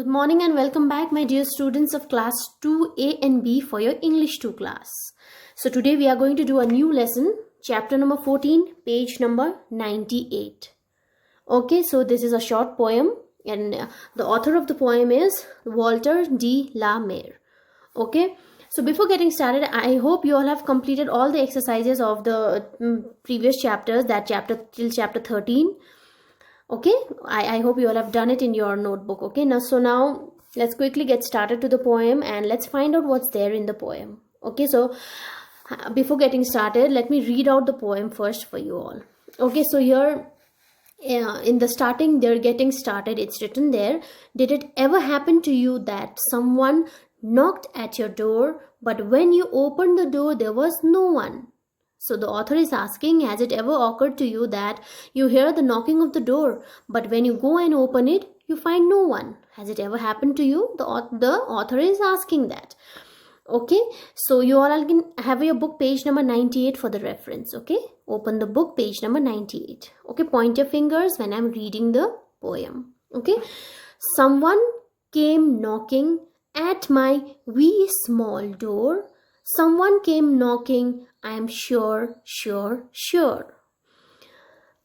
Good morning and welcome back, my dear students of class 2A and B for your English 2 class. So today we are going to do a new lesson, chapter number 14, page number 98. Okay, so this is a short poem and the author of the poem is Walter de la Mare. Okay, so before getting started, I hope you all have completed all the exercises of the previous chapters, that chapter till chapter 13. Okay, I hope you all have done it in your notebook. Okay, now let's quickly get started to the poem and let's find out what's there in the poem. Okay, so before getting started, let me read out the poem first for you all. Okay, so here in the starting, they're getting started. It's written there. Did it ever happen to you that someone knocked at your door, but when you opened the door, there was no one? So the author is asking, has it ever occurred to you that you hear the knocking of the door, but when you go and open it, you find no one? Has it ever happened to you? The author is asking that. Okay, so you all can have your book page number 98 for the reference. Okay, open the book page number 98. Okay, point your fingers when I'm reading the poem. Okay, someone came knocking at my wee small door. Someone came knocking, I am sure.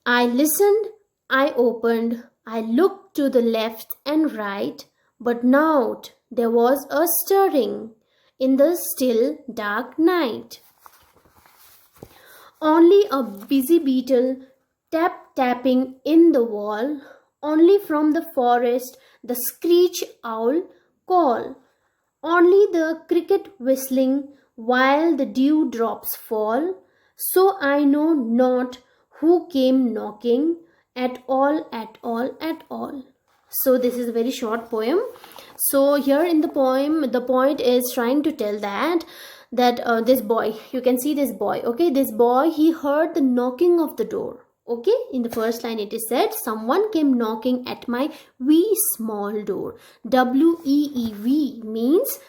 I listened, I opened, I looked to the left and right, but now there was a stirring in the still dark night. Only a busy beetle tapping in the wall, only from the forest the screech owl call, only the cricket whistling while the dew drops fall. So I know not who came knocking at all. So this is a very short poem. So here in the poem, the poet is trying to tell that this boy, you can see this boy. Okay, this boy, he heard the knocking of the door. Okay, in the first line it is said, someone came knocking at my wee small door. W-E-E-V means,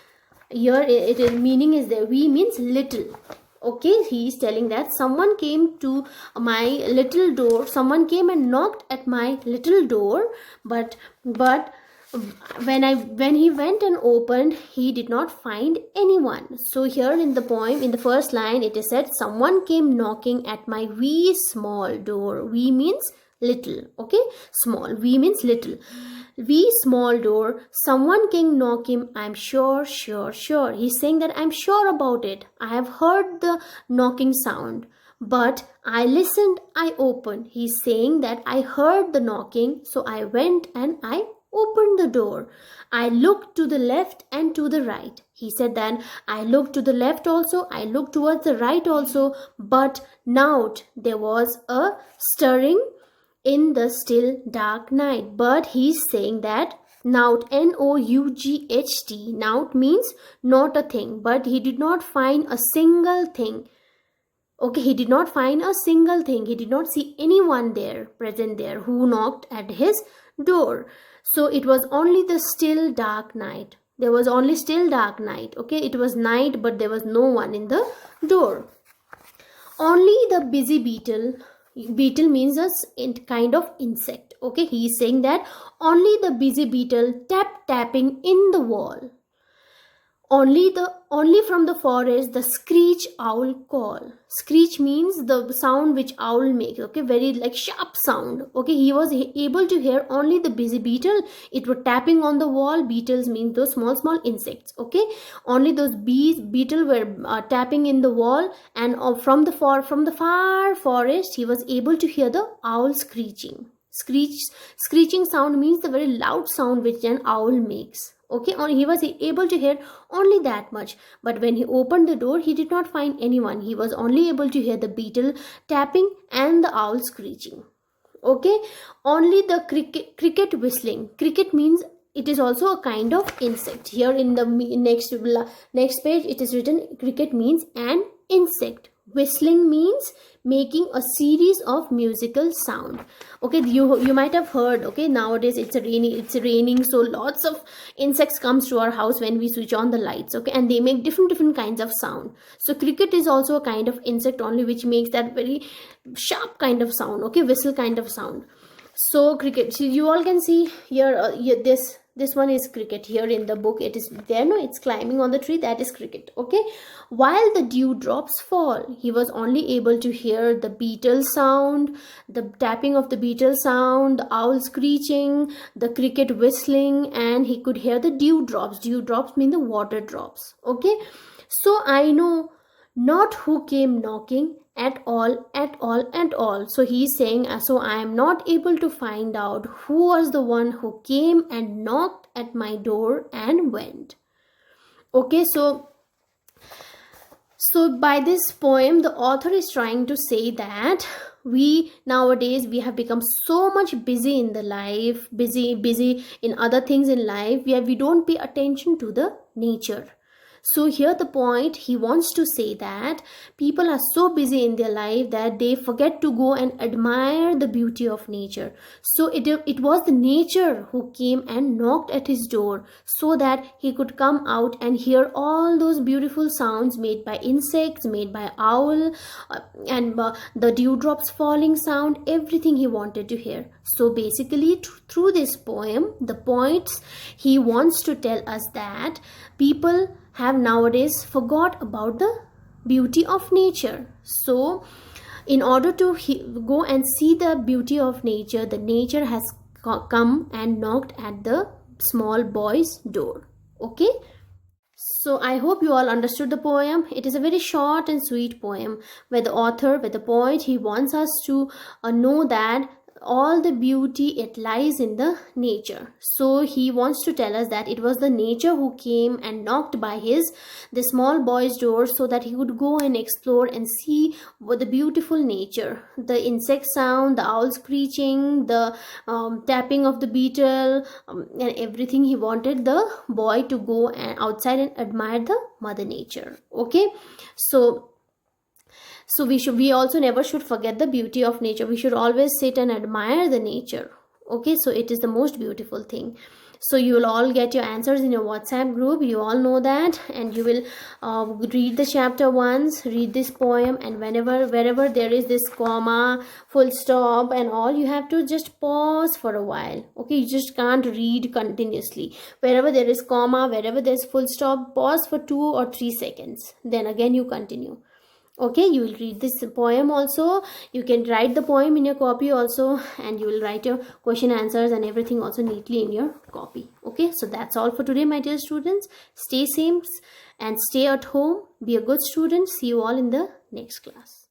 here it is meaning is there, wee means little. Okay, he is telling that someone came to my little door, someone came and knocked at my little door, but when he went and opened, he did not find anyone. So here in the poem, in the first line, it is said, someone came knocking at my wee small door. Wee means little. Okay, small. Wee means little. Wee small door. Someone came knocking. I'm sure. He's saying that I'm sure about it. I have heard the knocking sound, but I listened, I opened. He's saying that I heard the knocking, so I went and I opened the door. I looked to the left and to the right. He said that I looked to the left also, I looked towards the right also, but now there was a stirring in the still dark night. But he's saying that Nout, N-O-U-G-H-T, Nout means not a thing, but he did not find a single thing. Okay, he did not find a single thing. He did not see anyone there, present there, who knocked at his door. So it was only the still dark night. There was only still dark night. Okay, it was night, but there was no one in the door. Only the busy beetle. Beetle means a kind of insect. Okay, he is saying that only the busy beetle tapping in the wall. Only from the forest the screech owl call. Screech means the sound which owl makes. Okay, very like sharp sound. Okay, he was able to hear only the busy beetle. It was tapping on the wall. Beetles mean those small insects. Okay, only those beetle were tapping in the wall, and from the far forest he was able to hear the owl screeching. Screeching sound means the very loud sound which an owl makes. Okay, he was able to hear only that much, but when he opened the door, he did not find anyone. He was only able to hear the beetle tapping and the owl screeching. Okay, only the cricket whistling. Cricket means it is also a kind of insect. Here in the next page, it is written cricket means an insect. Whistling means making a series of musical sound. Okay, you might have heard. Okay, nowadays it's raining, so lots of insects comes to our house when we switch on the lights. Okay, and they make different kinds of sound. So cricket is also a kind of insect only which makes that very sharp kind of sound. Okay, whistle kind of sound. So cricket, so you all can see here, This one is cricket. Here in the book it is there, no, it's climbing on the tree, that is cricket. Okay, while the dewdrops fall, he was only able to hear the beetle sound, the tapping of the beetle sound, the owl screeching, the cricket whistling, and he could hear the dewdrops. Dewdrops mean the water drops. Okay, so I know not who came knocking at all, at all, at all. So he's saying, so I am not able to find out who was the one who came and knocked at my door and went. Okay, so by this poem the author is trying to say that we nowadays we have become so much busy in the life, busy in other things in life, where we don't pay attention to the nature. So here the point he wants to say that people are so busy in their life that they forget to go and admire the beauty of nature. So it was the nature who came and knocked at his door so that he could come out and hear all those beautiful sounds made by insects, made by owl, and the dewdrops falling sound, everything he wanted to hear. So basically through this poem, the points he wants to tell us that people have nowadays forgot about the beauty of nature. So in order to go and see the beauty of nature, the nature has come and knocked at the small boy's door. Okay, so I hope you all understood the poem. It is a very short and sweet poem where the author, where the poet, he wants us to know that all the beauty, it lies in the nature. So he wants to tell us that it was the nature who came and knocked by the small boy's door so that he could go and explore and see what the beautiful nature, the insect sound, the owl screeching, the tapping of the beetle, and everything. He wanted the boy to go and outside and admire the mother nature. Okay, so we also never should forget the beauty of nature. We should always sit and admire the nature. Okay, so it is the most beautiful thing. So you will all get your answers in your WhatsApp group. You all know that, and you will read the chapter once, read this poem, and wherever there is this comma, full stop and all, you have to just pause for a while. Okay, you just can't read continuously. Wherever there is comma, wherever there is full stop, pause for 2 or 3 seconds, then again you continue. Okay, you will read this poem also. You can write the poem in your copy also, and you will write your question answers and everything also neatly in your copy. Okay, so that's all for today, my dear students. Stay safe and stay at home. Be a good student. See you all in the next class.